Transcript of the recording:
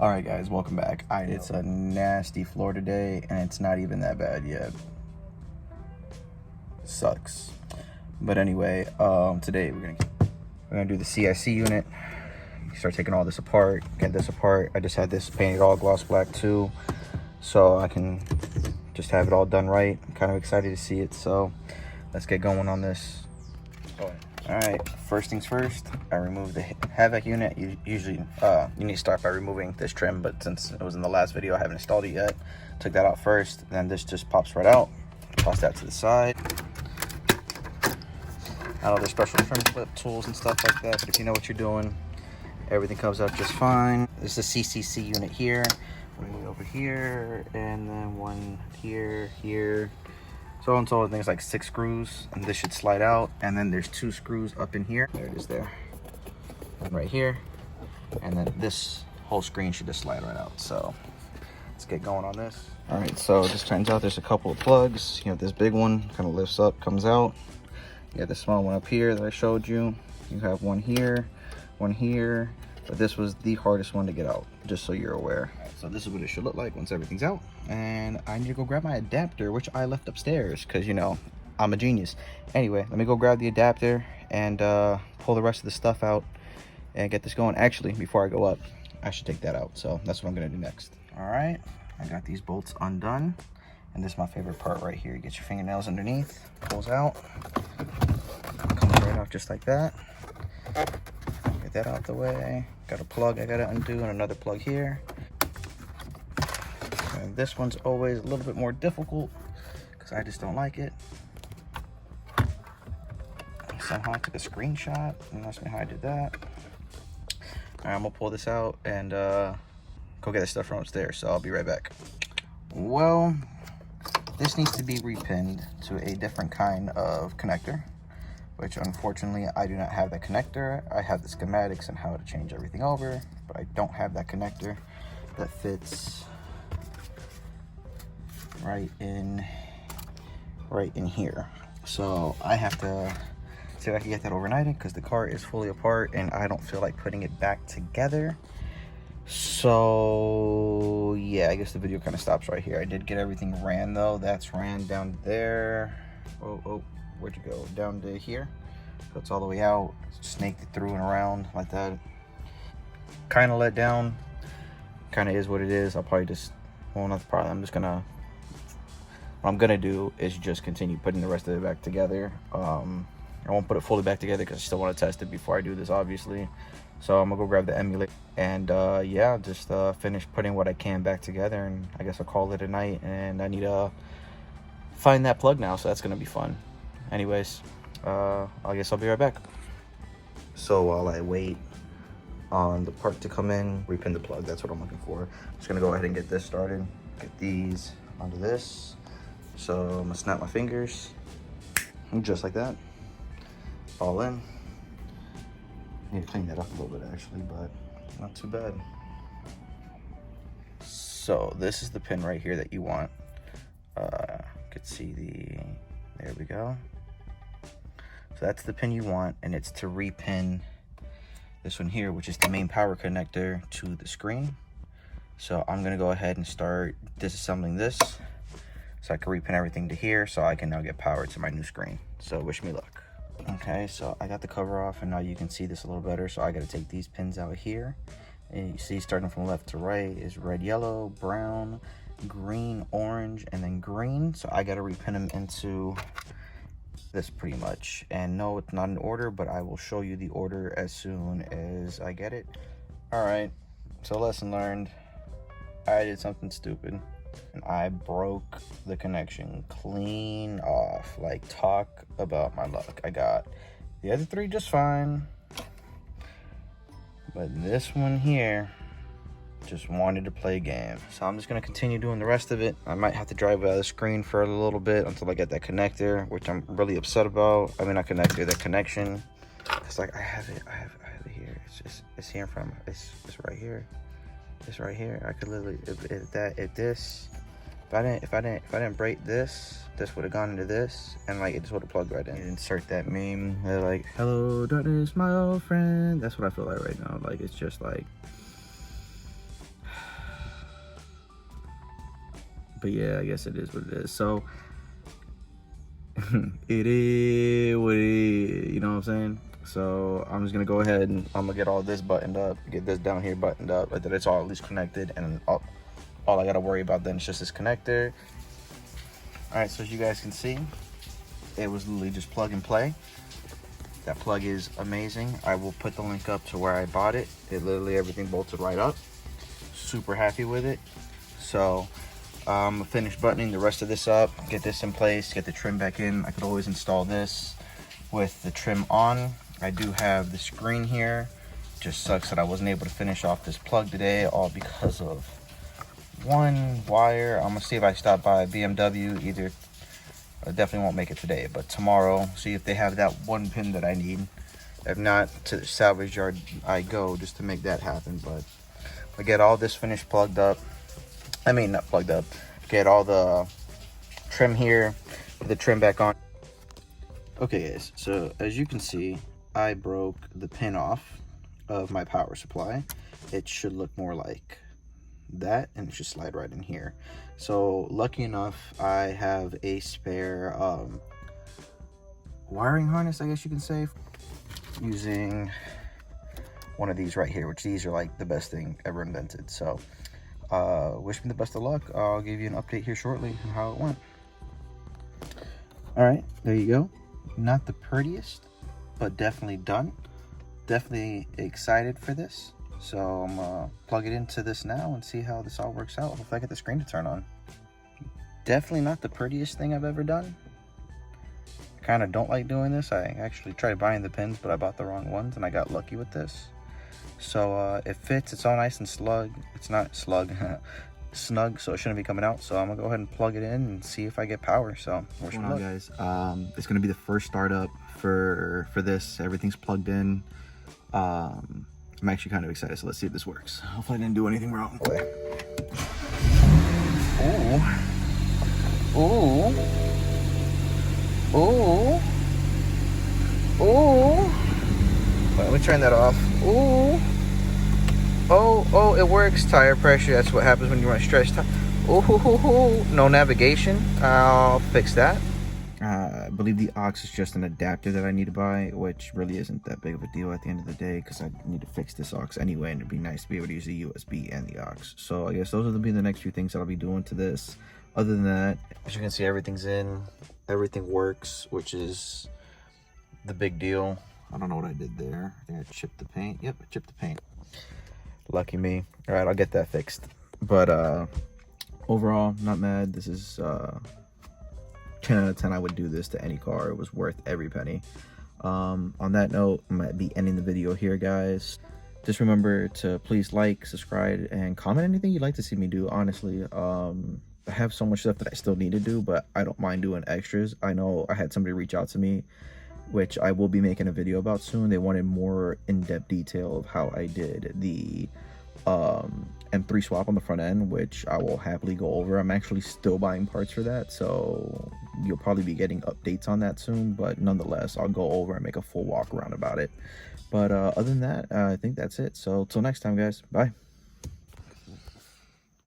Alright guys, welcome back. It's a nasty floor today, and it's not even that bad yet. Sucks. But anyway, today we're gonna do the CIC unit. Start taking all this apart, get this apart. I just had this painted all gloss black too, so I can just have it all done right. I'm kind of excited to see it, so let's get going on this. Alright, first things first, I removed the Havoc unit. Usually you need to start by removing this trim, but since it was in the last video, I haven't installed it yet. Took that out first, then this just pops right out. Toss that to the side. I know there's special trim clip tools and stuff like that, but if you know what you're doing, everything comes out just fine. This is a CCC unit here. One over here, and then one here. So in total, I think it's like 6 screws, and this should slide out. And then there's 2 screws up in here. There it is there. And right here. And then this whole screen should just slide right out. So let's get going on this. All right, so this turns out there's a couple of plugs. You have this big one, kind of lifts up, comes out. You have the small one up here that I showed you. You have one here, but this was the hardest one to get out, just so you're aware. So this is what it should look like once everything's out. And I need to go grab my adapter, which I left upstairs because, you know, I'm a genius. Anyway, let me go grab the adapter and pull the rest of the stuff out and get this going. Actually, before I go up, I should take that out. So that's what I'm gonna do next. All right, I got these bolts undone. And this is my favorite part right here. You get your fingernails underneath, pulls out, comes right off just like that. Get that out the way. Got a plug I gotta undo and another plug here. And this one's always a little bit more difficult because I just don't like it. Somehow I took a screenshot and asked me how I did that. All right, I'm gonna pull this out and go get that stuff from upstairs, so I'll be right back. Well, this needs to be repinned to a different kind of connector, which unfortunately I do not have that connector. I have the schematics and how to change everything over, but I don't have that connector that fits right in here. So I have to see if I can get that overnighted because the car is fully apart and I don't feel like putting it back together. So yeah, I guess the video kind of stops right here. I did get everything ran though. That's ran down there. Oh, where'd you go? Down to here. So it's all the way out. Snaked it through and around like that. Kind of let down. Kind of is what it is. I'll probably just, well, not the problem. What I'm gonna do is just continue putting the rest of it back together. I won't put it fully back together because I still want to test it before I do this, obviously. So I'm gonna go grab the emulator and yeah, just finish putting what I can back together, and I guess I'll call it a night. And I need to find that plug now, so that's gonna be fun. Anyways, I guess I'll be right back. So while I wait on the part to come in, repin the plug, that's what I'm looking for. I'm just gonna go ahead and get this started. Get these onto this. So I'm gonna snap my fingers, just like that, all in. I need to clean that up a little bit actually, but not too bad. So this is the pin right here that you want. You could see there we go. So that's the pin you want, and it's to repin this one here, which is the main power connector to the screen. So I'm gonna go ahead and start disassembling this so I can repin everything to here so I can now get power to my new screen. So wish me luck. Okay, so I got the cover off and now you can see this a little better. So I got to take these pins out here, and you see starting from left to right is red, yellow, brown, green, orange, and then green. So I got to repin them into this pretty much. And no, it's not in order, but I will show you the order as soon as I get it. All right, so lesson learned. I did something stupid and I broke the connection clean off. Like, talk about my luck. I got the other 3 just fine, but this one here just wanted to play a game. So I'm just gonna continue doing the rest of it. I might have to drive out of the screen for a little bit until I get that connector, which I'm really upset about. I mean, not connector, the connection. It's like I have it here. It's here in front of me. It's right here. It's right here. I could literally, if I didn't break this would have gone into this, and like it just would have plugged right in. Insert that meme. They're like, "Hello, darkness, my old friend." That's what I feel like right now. Like, it's just like, But yeah, I guess it is what it is. So it is what it is, you know what I'm saying? So I'm just gonna go ahead and I'm gonna get all this buttoned up, get this down here buttoned up, that it's all at least connected, and all I gotta worry about then is just this connector. All right, so as you guys can see, it was literally just plug and play. That plug is amazing. I will put the link up to where I bought it. It literally, everything bolted right up. Super happy with it. So I'm gonna finish buttoning the rest of this up, get this in place, get the trim back in. I could always install this with the trim on. I do have the screen here. Just sucks that I wasn't able to finish off this plug today, all because of one wire. I'm gonna see if I stop by BMW. Either I definitely won't make it today, but tomorrow, see if they have that one pin that I need. If not, to the salvage yard I go just to make that happen. But I get all this finished plugged up. I mean, not plugged up. Get all the trim here, put the trim back on. Okay guys, so as you can see, I broke the pin off of my power supply. It should look more like that, and it should slide right in here. So lucky enough, I have a spare wiring harness, I guess you can say, using one of these right here, which these are like the best thing ever invented. So wish me the best of luck. I'll give you an update here shortly on how it went. All right, there you go. Not the prettiest, but definitely done. Definitely excited for this. So I'm gonna plug it into this now and see how this all works out. Hopefully I get the screen to turn on. Definitely not the prettiest thing I've ever done. I kind of don't like doing this. I actually tried buying the pins, but I bought the wrong ones, and I got lucky with this. So it fits. It's all nice and slug. It's not slug, snug, so it shouldn't be coming out. So I'm gonna go ahead and plug it in and see if I get power. So wish me luck, guys. It's gonna be the first startup for this. Everything's plugged in. I'm actually kind of excited, so let's see if this works. Hopefully I didn't do anything wrong. Ooh. Ooh. Ooh. Ooh. Let me turn that off. Ooh. Oh, it works. Tire pressure, that's what happens when you run a stretch tire. Ooh. No navigation. I'll fix that. I believe the aux is just an adapter that I need to buy, which really isn't that big of a deal at the end of the day, because I need to fix this aux anyway, and it'd be nice to be able to use the USB and the aux. So I guess those will be the next few things that I'll be doing to this. Other than that, as you can see, everything's in, everything works, which is the big deal. I don't know what I did there. I think I chipped the paint. Yep, I chipped the paint. Lucky me. All right, I'll get that fixed. But overall, not mad. This is 10 out of 10. I would do this to any car. It was worth every penny. On that note, I might be ending the video here, guys. Just remember to please like, subscribe, and comment anything you'd like to see me do. Honestly, I have so much stuff that I still need to do, but I don't mind doing extras. I know I had somebody reach out to me, which I will be making a video about soon. They wanted more in-depth detail of how I did the M3 swap on the front end, which I will happily go over. I'm actually still buying parts for that, so you'll probably be getting updates on that soon, but nonetheless, I'll go over and make a full walk around about it. But other than that, I think that's it. So till next time, guys, bye.